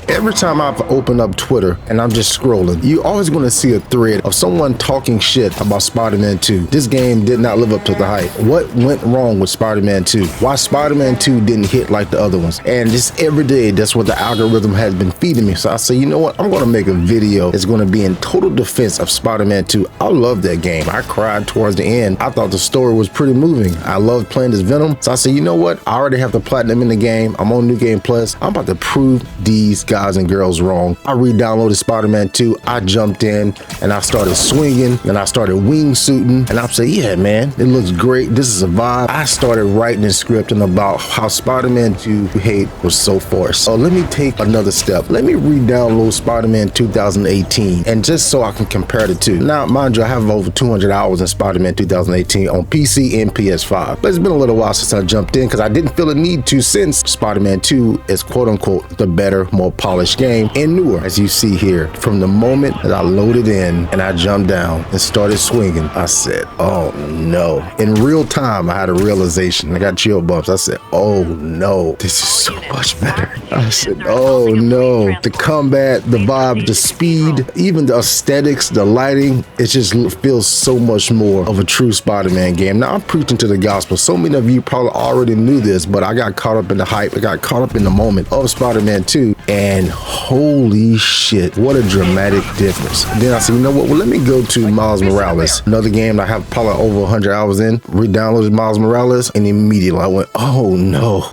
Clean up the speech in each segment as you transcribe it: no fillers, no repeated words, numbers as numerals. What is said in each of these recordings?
Every time I've opened up Twitter and I'm just scrolling, you're always going to see a thread of someone talking shit about Spider-Man 2. This game did not live up to the hype. What went wrong with Spider-Man 2? Why Spider-Man 2 didn't hit like the other ones? And just every day, that's what the algorithm has been feeding me. So I say, you know what? I'm going to make a video that's going to be in total defense of Spider-Man 2. I love that game. I cried towards the end. I thought the story was pretty moving. I loved playing as Venom. So I said, you know what? I already have the platinum in the game. I'm on New Game Plus. I'm about to prove these guys and girls wrong. I re-downloaded Spider-Man 2. I jumped in and I started swinging and I started wingsuiting and I'm saying, yeah, man, it looks great. This is a vibe. I started writing and scripting about how Spider-Man 2 hate was so forced. So let me take another step. Let me re-download Spider-Man 2018 and just so I can compare the two. Now, mind you, I have over 200 hours in Spider-Man 2018 on PC and PS5. But it's been a little while since I jumped in because I didn't feel a need to, since Spider-Man 2 is quote unquote the better, more polished game and newer. As you see here, from the moment that I loaded in and I jumped down and started swinging, I said, oh no. In real time, I had a realization. I got chill bumps. I said, oh no, this is so much better. I said, oh no. The combat, the vibe, the speed, even the aesthetics, the lighting, it just feels so much more of a true Spider-Man game. Now I'm preaching to the gospel. So many of you probably already knew this, but I got caught up in the hype. I got caught up in the moment of Spider-Man 2 and holy shit, what a dramatic difference. Then I said, you know what? Well, let me go to Miles Morales, another game I have probably over 100 hours in. Re-downloaded Miles Morales and immediately I went, oh no.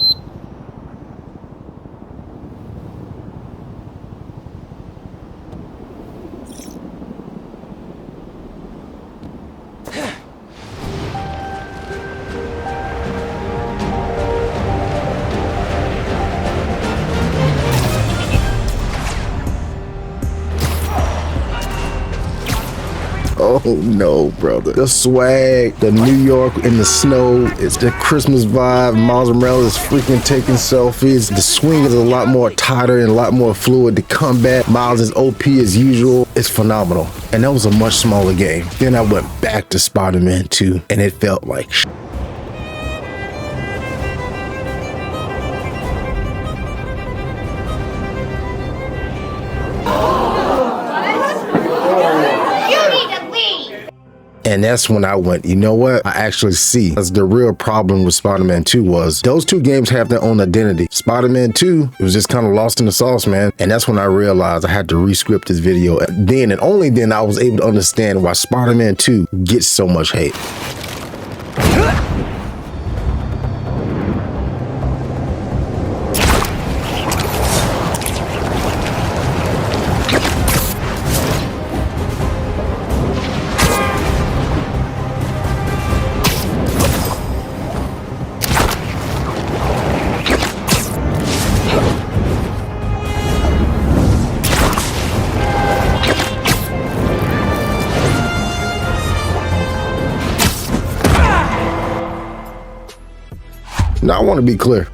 Oh no, brother. The swag, the New York in the snow, it's the Christmas vibe. Miles Morales is freaking taking selfies. The swing is a lot more tighter and a lot more fluid. The combat, Miles is OP as usual. It's phenomenal. And that was a much smaller game. Then I went back to Spider-Man 2 and it felt like shit. And that's when I went, you know what? I actually see. That's the real problem with Spider-Man 2 was those two games have their own identity. Spider-Man 2, it was just kind of lost in the sauce, man. And that's when I realized I had to re-script this video. Then and only then I was able to understand why Spider-Man 2 gets so much hate. Now, I want to be clear.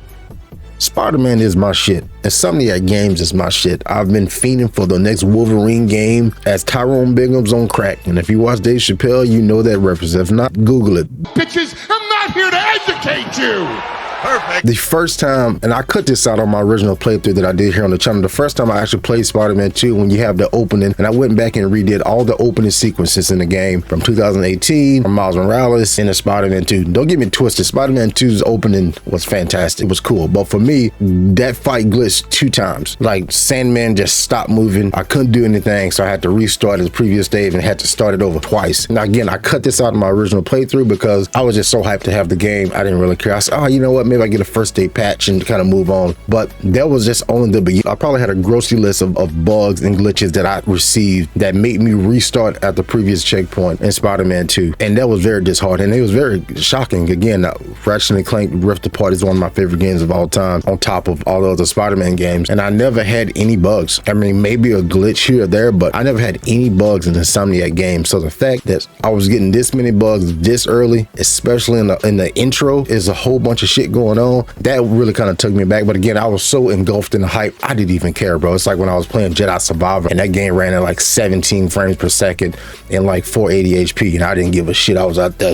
Spider-Man is my shit. Insomniac Games is my shit. I've been fiending for the next Wolverine game as Tyrone Bingham's on crack. And if you watch Dave Chappelle, you know that reference. If not, Google it. Bitches, I'm not here to educate you. Perfect. The first time, and I cut this out on my original playthrough that I did here on the channel, the first time I actually played Spider-Man 2 when you have the opening, and I went back and redid all the opening sequences in the game from 2018, from Miles Morales, and the Spider-Man 2. Don't get me twisted, Spider-Man 2's opening was fantastic. It was cool, but for me, that fight glitched 2 times. Like, Sandman just stopped moving. I couldn't do anything, so I had to restart the previous stage and had to start it over twice. Now, again, I cut this out of my original playthrough because I was just so hyped to have the game. I didn't really care. I said, oh, you know what? Maybe I get a first day patch and kind of move on. But that was just only the beginning. I probably had a grocery list of bugs and glitches that I received that made me restart at the previous checkpoint in Spider-Man 2. And that was very disheartening. It was very shocking. Again, Ratchet & Clank Rift Apart is one of my favorite games of all time, on top of all the other Spider-Man games. And I never had any bugs. I mean, maybe a glitch here or there, but I never had any bugs in the Insomniac game. So the fact that I was getting this many bugs this early, especially in the intro, is a whole bunch of shit going on. That really kind of took me back. But again, I was so engulfed in the hype, I didn't even care, bro. It's like when I was playing Jedi Survivor and that game ran at like 17 frames per second and like 480 HP, and I didn't give a shit. I was out there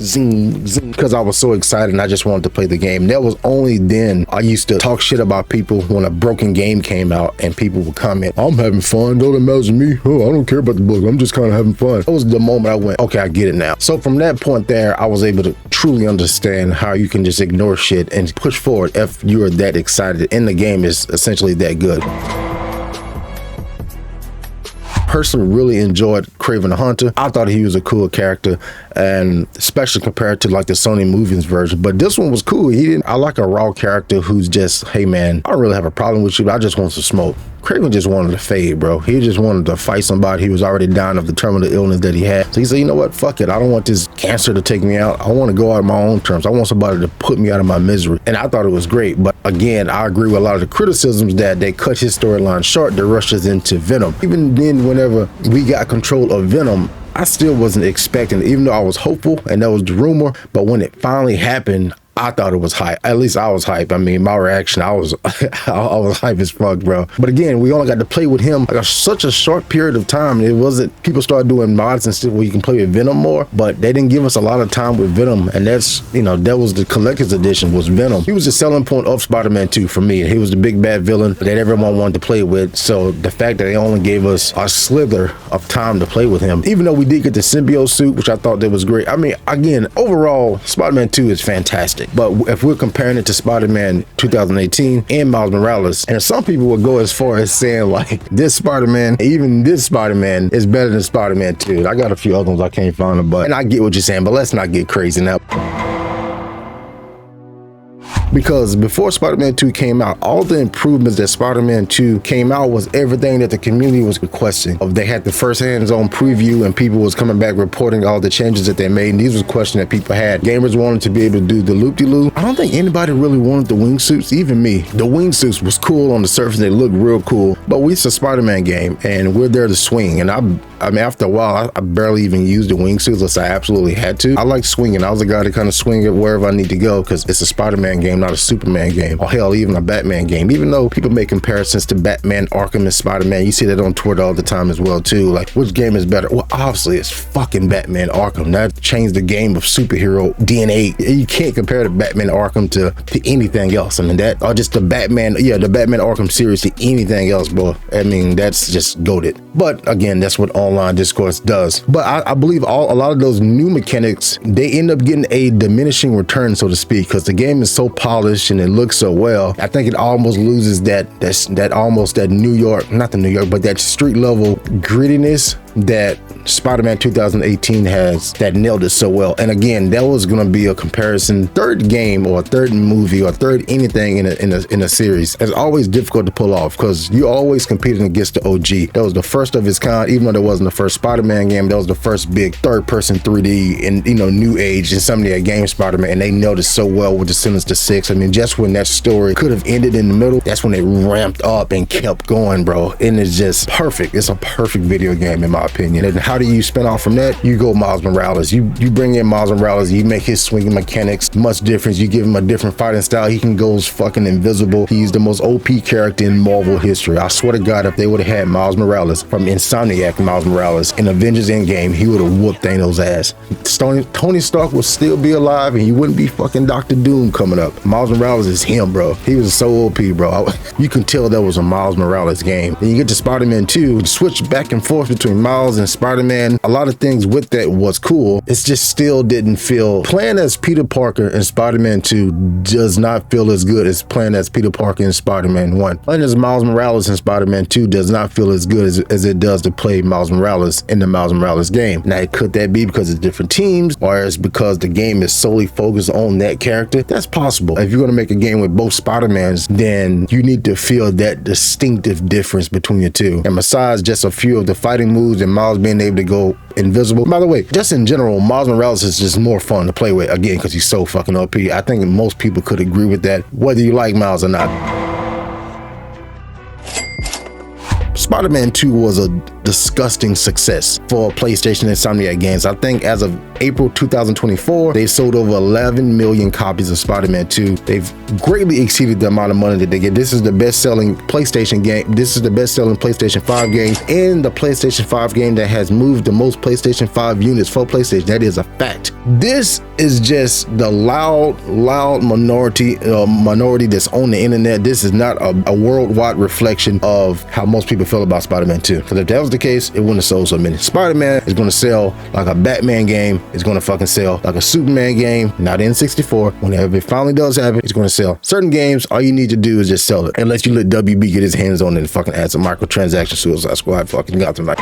zing, zing, because I was so excited and I just wanted to play the game. That was only then I used to talk shit about people when a broken game came out and people would comment, I'm having fun, don't imagine me, oh, I don't care about the book, I'm just kind of having fun. That was the moment I went, okay, I get it now. So from that point there, I was able to truly understand how you can just ignore shit and push forward if you're that excited and the game is essentially that good. Personally really enjoyed Kraven the Hunter. I thought he was a cool character, and especially compared to like the Sony Movies version. But this one was cool. I like a raw character who's just, hey man, I don't really have a problem with you, but I just want some smoke. Kraven just wanted to fade, bro. He just wanted to fight somebody. He was already dying of the terminal illness that he had. So he said, you know what, fuck it. I don't want this cancer to take me out. I want to go out on my own terms. I want somebody to put me out of my misery. And I thought it was great. But again, I agree with a lot of the criticisms that they cut his storyline short. They rushed us into Venom. Even then, whenever we got control of Venom, I still wasn't expecting it, even though I was hopeful and that was the rumor. But when it finally happened, I thought it was hype. At least I was hype. I mean, my reaction, I was I was hype as fuck, bro. But again, we only got to play with him like such a short period of time. It wasn't, people started doing mods and stuff where you can play with Venom more, but they didn't give us a lot of time with Venom. And that's, you know, that was the collector's edition, was Venom. He was the selling point of Spider-Man 2 for me. He was the big bad villain that everyone wanted to play with. So the fact that they only gave us a slither of time to play with him, even though we did get the symbiote suit, which I thought that was great. I mean, again, overall, Spider-Man 2 is fantastic. But if we're comparing it to Spider-Man 2018 and Miles Morales, and some people would go as far as saying like this Spider-Man, even this Spider-Man is better than Spider-Man 2. I got a few other ones I can't find them, and I get what you're saying, but let's not get crazy now. Because before Spider-Man 2 came out, all the improvements that Spider-Man 2 came out was everything that the community was requesting. They had the first hands-on preview and people was coming back reporting all the changes that they made. And these was questions that people had. Gamers wanted to be able to do the loop-de-loop. I don't think anybody really wanted the wingsuits, even me. The wingsuits was cool on the surface. They looked real cool. But it's a Spider-Man game and we're there to swing. And I mean, after a while, I barely even used the wingsuits unless I absolutely had to. I like swinging. I was a guy to kind of swing it wherever I need to go because it's a Spider-Man game, not a Superman game, or hell, even a Batman game. Even though people make comparisons to Batman, Arkham, and Spider-Man, you see that on Twitter all the time as well too. Like, which game is better? Well, obviously it's fucking Batman Arkham. That changed the game of superhero DNA. You can't compare the Batman Arkham to anything else. I mean, that, or just the Batman Arkham series to anything else, bro. I mean, that's just goated. But again, that's what online discourse does. But I believe a lot of those new mechanics, they end up getting a diminishing return, so to speak, because the game is so polished and it looks so well. I think it almost loses that New York, not the New York, but that street level grittiness that Spider-Man 2018 has, that nailed it so well. And again, that was going to be a comparison. Third game or third movie or third anything in a series is always difficult to pull off because you're always competing against the OG. That was the first of its kind, even though that wasn't the first Spider-Man game. That was the first big third-person 3D and, you know, new age in some of their games, Spider-Man, and they nailed it so well with the Sinister Six. I mean, just when that story could have ended in the middle, that's when they ramped up and kept going, bro. And it's just perfect. It's a perfect video game in my opinion. And how do you spin off from that? You go Miles Morales. You bring in Miles Morales. You make his swinging mechanics much different. You give him a different fighting style. He can go fucking invisible. He's the most OP character in Marvel history. I swear to God, if they would have had Miles Morales from Insomniac, Miles Morales in Avengers Endgame, he would have whooped Thanos' ass. Tony Stark would still be alive and he wouldn't be fucking Dr. Doom coming up. Miles Morales is him, bro. He was so OP, bro. You can tell that was a Miles Morales game. Then you get to Spider-Man 2, switch back and forth between Miles and Spider-Man. A lot of things with that was cool. It's just still didn't feel, playing as Peter Parker in Spider-Man 2 does not feel as good as playing as Peter Parker in Spider-Man 1. Playing as Miles Morales in Spider-Man 2 does not feel as good as it does to play Miles Morales in the Miles Morales game. Now, could that be because it's different teams, or is because the game is solely focused on that character? That's possible. If you're going to make a game with both Spider-Mans, then you need to feel that distinctive difference between the two. And besides just a few of the fighting moves and Miles being able to go invisible. By the way, just in general, Miles Morales is just more fun to play with, again, because he's so fucking OP. I think most people could agree with that, whether you like Miles or not. Spider-Man 2 was a disgusting success for PlayStation Insomniac games. I think as of April 2024, they've sold over 11 million copies of Spider-Man 2. They've greatly exceeded the amount of money that they get. This is the best-selling PlayStation game. This is the best-selling PlayStation 5 game, and the PlayStation 5 game that has moved the most PlayStation 5 units for PlayStation. That is a fact. This is just the loud minority that's on the internet. This is not a worldwide reflection of how most people feel about Spider-Man 2. Because if that was the case, it wouldn't have sold so many. Spider-Man is going to sell like a Batman game. It's going to fucking sell like a Superman game, not in 64. Whenever it finally does happen, it's going to sell. Certain games, all you need to do is just sell it. Unless you let WB get his hands on it and fucking add some microtransaction Suicide Squad fucking got tonight.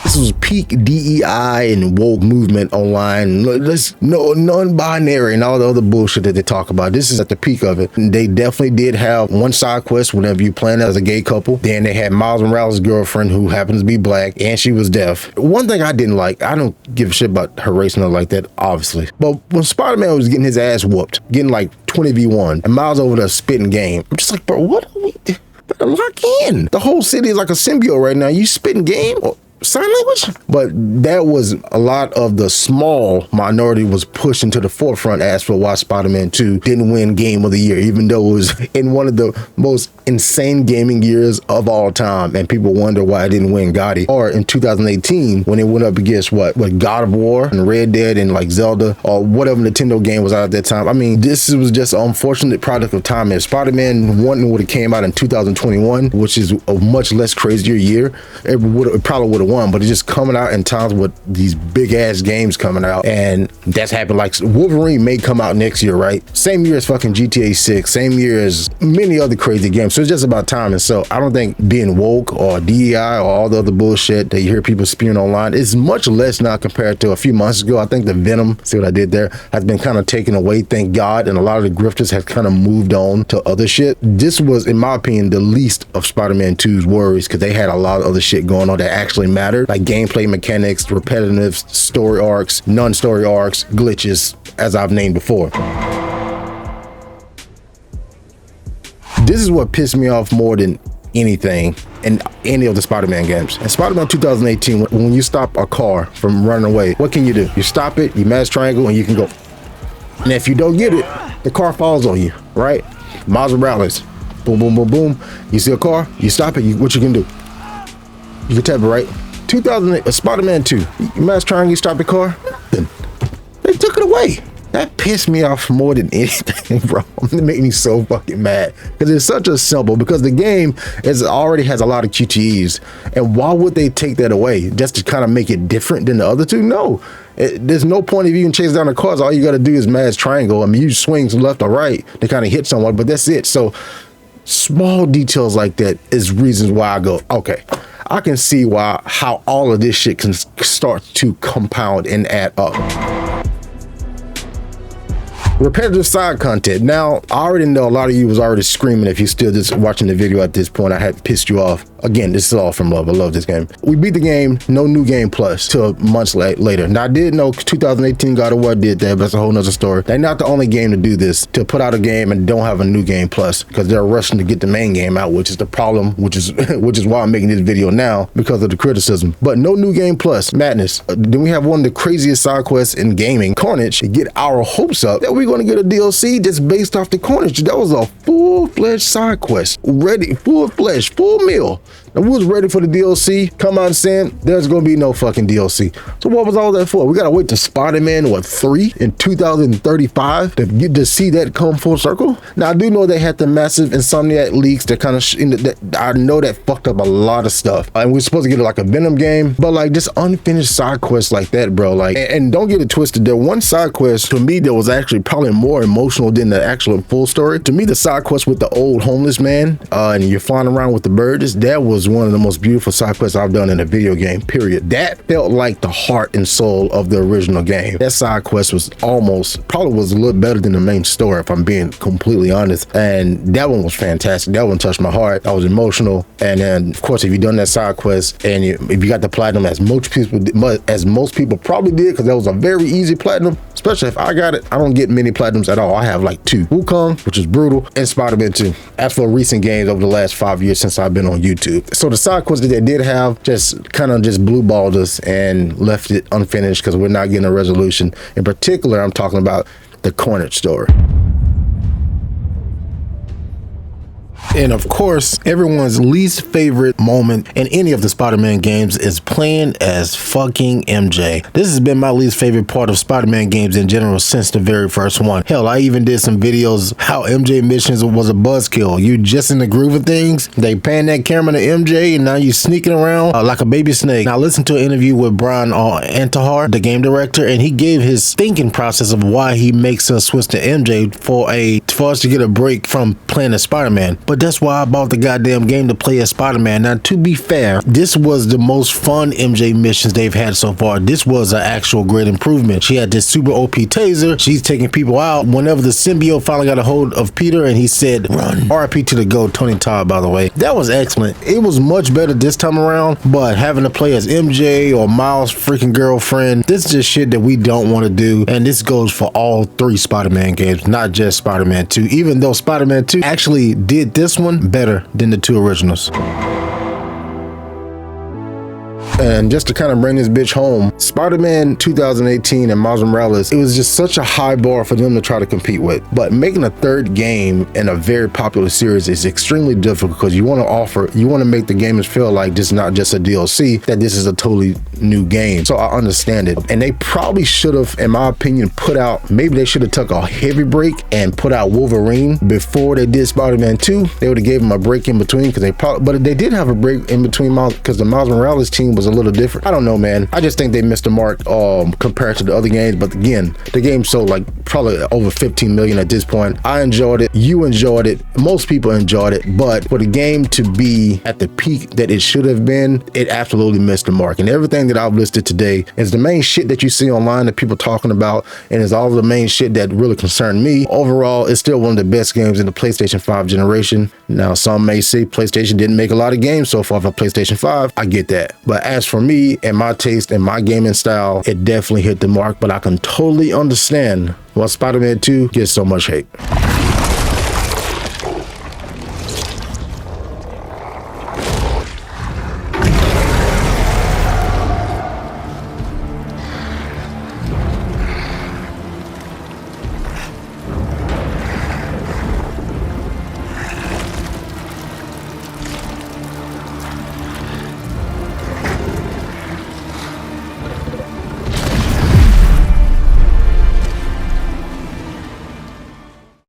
This was peak DEI and woke movement online. No non-binary and all the other bullshit that they talk about. This is at the peak of it. They definitely did have one side quest whenever you plan as a gay couple. Then they had Miles Morales' girlfriend who happens to be black and she was deaf. One thing I didn't like, I don't give a shit about her race and like that, obviously. But when Spider-Man was getting his ass whooped, getting like 20v1, and Miles over there spitting game, I'm just like, bro, what are we doing? Better lock in. The whole city is like a symbiote right now. You spitting game? Sign language? But that was a lot of the small minority was pushed into the forefront as for why Spider-Man 2 didn't win Game of the Year, even though it was in one of the most insane gaming years of all time, and people wonder why it didn't win Gotti. Or in 2018 when it went up against what God of War and Red Dead and like Zelda or whatever Nintendo game was out at that time. I mean, this was just an unfortunate product of time. If Spider-Man 1 would have came out in 2021, which is a much less crazier year, it probably would have won, but it's just coming out in times with these big ass games coming out, and that's happened. Like Wolverine may come out next year, right? Same year as fucking GTA 6, same year as many other crazy games. So it's just about time. And so I don't think being woke or DEI or all the other bullshit that you hear people spewing online is much less now compared to a few months ago. I think the Venom, see what I did there, has been kind of taken away, thank God, and a lot of the grifters have kind of moved on to other shit. This was, in my opinion, the least of Spider-Man 2's worries because they had a lot of other shit going on that actually mattered, like gameplay mechanics, repetitive story arcs, non-story arcs, glitches, as I've named before. This is what pissed me off more than anything in any of the Spider-Man games. In Spider-Man 2018, when you stop a car from running away, what can you do? You stop it, you mash triangle, and you can go. And if you don't get it, the car falls on you, right? Miles Morales, boom, boom, boom, boom. You see a car, you stop it, what you can do? You can tap it, right? 2008, Spider-Man 2, you mash triangle, you stop the car, nothing. They took it away. That pissed me off more than anything, bro. It made me so fucking mad because it's such a simple, because the game already has a lot of QTEs, and why would they take that away just to kind of make it different than the other two? No, there's no point if you can chase down the cars. All you got to do is mash triangle. I mean, you swing from left or right to kind of hit someone, but that's it. So small details like that is reasons why I go, okay, I can see how all of this shit can start to compound and add up. Repetitive side content. Now, I already know a lot of you was already screaming if you're still just watching the video at this point. I had pissed you off. Again, this is all from love. I love this game. We beat the game, no new game plus till months later. Now, I did know 2018 God of War did that, but that's a whole nother story. They're not the only game to do this, to put out a game and don't have a new game plus, because they're rushing to get the main game out, which is the problem, which is why I'm making this video now, because of the criticism. But no new game plus, madness. Then we have one of the craziest side quests in gaming, Carnage, to get our hopes up that we're going to get a DLC that's based off the Carnage. That was a full-fledged side quest, ready, full-fledged, full meal. And we was ready for the DLC. Come out saying there's gonna be no fucking DLC. So what was all that for? We gotta wait to Spider-Man 3 in 2035 to get to see that come full circle. Now I do know they had the massive Insomniac leaks that kind of I know that fucked up a lot of stuff. And we're supposed to get like a Venom game, but like just unfinished side quests like that, bro. Like, and don't get it twisted. There one side quest to me that was actually probably more emotional than the actual full story. To me, the side quest with the old homeless man and you're flying around with the birds, that was one of the most beautiful side quests I've done in a video game, period. That felt like the heart and soul of the original game. That side quest was probably was a little better than the main story, if I'm being completely honest. And that one was fantastic. That one touched my heart. I was emotional. And then, of course, if you've done that side quest and if you got the platinum, as most people probably did, because that was a very easy platinum, especially if I got it. I don't get many platinums at all. I have like 2. Wukong, which is brutal, and Spider-Man 2. As for recent games over the last 5 years since I've been on YouTube. So the side quests that they did have just kind of just blue balled us and left it unfinished because we're not getting a resolution. In particular, I'm talking about the Carnage story. And of course, everyone's least favorite moment in any of the Spider-Man games is playing as fucking MJ. This has been my least favorite part of Spider-Man games in general since the very first one. Hell, I even did some videos how MJ missions was a buzzkill. You just in the groove of things, they pan that camera to MJ and now you sneaking around like a baby snake. Now listen to an interview with Brian Antahar, the game director, and he gave his thinking process of why he makes us switch to MJ for us to get a break from playing as Spider-Man. But that's why I bought the goddamn game to play as Spider-Man. Now, to be fair, this was the most fun MJ missions they've had so far. This was an actual great improvement. She had this super OP taser. She's taking people out. Whenever the symbiote finally got a hold of Peter and he said, run. RIP to the GOAT, Tony Todd, by the way. That was excellent. It was much better this time around, but having to play as MJ or Miles' freaking girlfriend, this is just shit that we don't want to do. And this goes for all 3 Spider-Man games, not just Spider-Man 2, even though Spider-Man 2 actually did this one better than the 2 originals. And just to kind of bring this bitch home, Spider-Man 2018 and Miles Morales, it was just such a high bar for them to try to compete with. But making a 3rd game in a very popular series is extremely difficult because you want to make the gamers feel like this is not just a DLC, that this is a totally new game. So I understand it. And they probably should have, in my opinion, maybe they should have took a heavy break and put out Wolverine before they did Spider-Man 2. They would have gave them a break in between but they did have a break in between because the Miles Morales team was a little different. I don't know, man. I just think they missed the mark compared to the other games. But again, the game sold like probably over 15 million at this point. I enjoyed it. You enjoyed it. Most people enjoyed it. But for the game to be at the peak that it should have been, it absolutely missed the mark. And everything that I've listed today is the main shit that you see online that people talking about, and is all the main shit that really concerned me. Overall, it's still one of the best games in the PlayStation 5 generation. Now, some may say PlayStation didn't make a lot of games so far for PlayStation 5. I get that. But as for me and my taste and my gaming style, it definitely hit the mark. But I can totally understand why Spider-Man 2 gets so much hate.